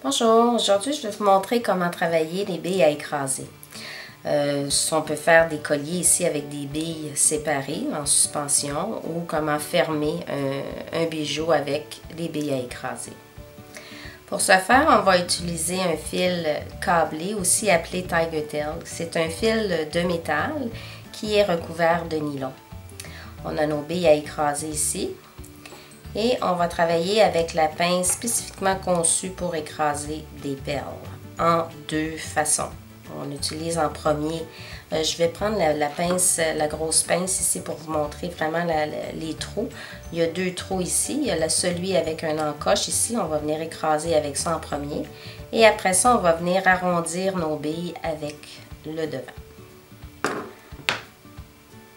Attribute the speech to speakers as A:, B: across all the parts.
A: Bonjour, aujourd'hui je vais vous montrer comment travailler les billes à écraser. On peut faire des colliers ici avec des billes séparées en suspension ou comment fermer un bijou avec les billes à écraser. Pour ce faire, on va utiliser un fil câblé, aussi appelé Tiger Tail. C'est un fil de métal qui est recouvert de nylon. On a nos billes à écraser ici. Et on va travailler avec la pince spécifiquement conçue pour écraser des perles en deux façons. On utilise en premier, je vais prendre la pince, la grosse pince ici pour vous montrer vraiment les trous. Il y a deux trous ici, il y a celui avec un encoche ici, on va venir écraser avec ça en premier. Et après ça, on va venir arrondir nos billes avec le devant.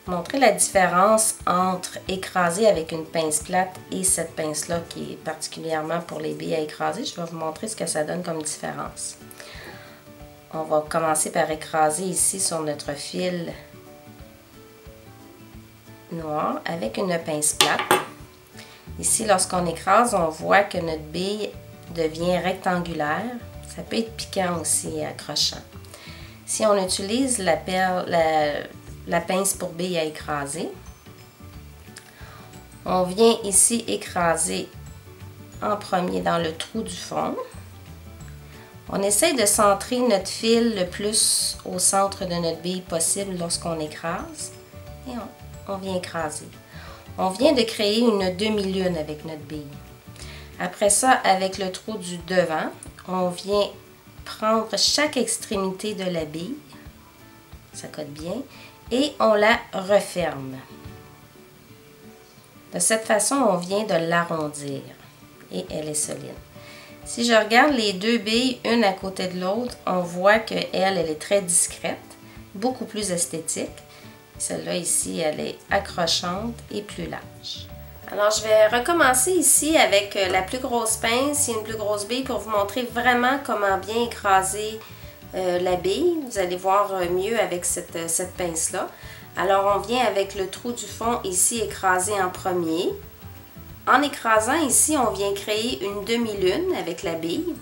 A: Montrer la différence entre écraser avec une pince plate et cette pince-là qui est particulièrement pour les billes à écraser. Je vais vous montrer ce que ça donne comme différence. On va commencer par écraser ici sur notre fil noir avec une pince plate. Ici, lorsqu'on écrase, on voit que notre bille devient rectangulaire. Ça peut être piquant aussi et accrochant. Si on utilise la pince pour billes à écraser, on vient ici écraser en premier dans le trou du fond. On essaie de centrer notre fil le plus au centre de notre bille possible lorsqu'on écrase et on vient écraser. On vient de créer une demi-lune avec notre bille. Après ça, avec le trou du devant, on vient prendre chaque extrémité de la bille, ça colle bien, et on la referme. De cette façon, on vient de l'arrondir et elle est solide. Si je regarde les deux billes, une à côté de l'autre, on voit qu'elle est très discrète, beaucoup plus esthétique. Celle-là ici, elle est accrochante et plus large. Alors, je vais recommencer ici avec la plus grosse pince et une plus grosse bille pour vous montrer vraiment comment bien écraser la bille. Vous allez voir mieux avec cette pince-là. Alors, on vient avec le trou du fond ici écraser en premier. En écrasant ici, on vient créer une demi-lune avec la bille.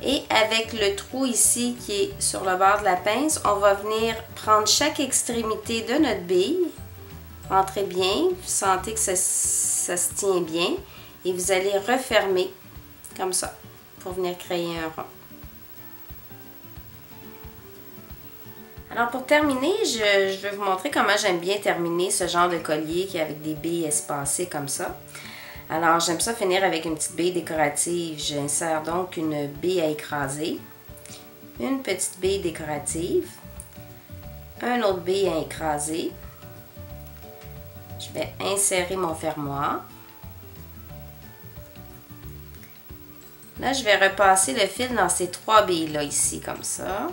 A: Et avec le trou ici qui est sur le bord de la pince, on va venir prendre chaque extrémité de notre bille. Rentrez bien, vous sentez que ça se tient bien. Et vous allez refermer comme ça pour venir créer un rond. Alors pour terminer, je vais vous montrer comment j'aime bien terminer ce genre de collier qui est avec des billes espacées comme ça. Alors j'aime ça finir avec une petite bille décorative. J'insère donc une bille à écraser, une petite bille décorative, une autre bille à écraser. Je vais insérer mon fermoir. Là, je vais repasser le fil dans ces trois billes-là ici, comme ça.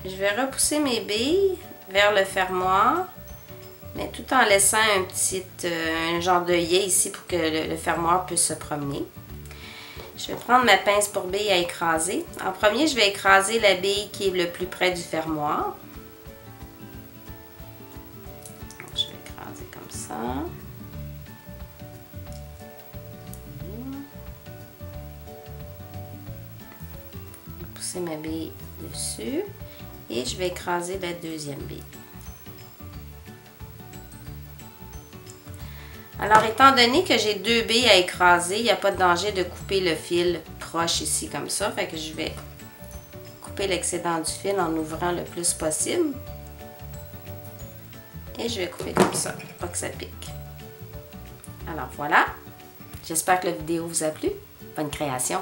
A: Je vais repousser mes billes vers le fermoir, mais tout en laissant un genre d'œillet ici pour que le fermoir puisse se promener. Je vais prendre ma pince pour billes à écraser. En premier, je vais écraser la bille qui est le plus près du fermoir. Je vais écraser comme ça. Je vais pousser ma bille dessus. Et je vais écraser la deuxième bille. Alors, étant donné que j'ai deux billes à écraser, il n'y a pas de danger de couper le fil proche ici comme ça. Fait que je vais couper l'excédent du fil en ouvrant le plus possible. Et je vais couper comme ça, pour pas que ça pique. Alors voilà. J'espère que la vidéo vous a plu. Bonne création!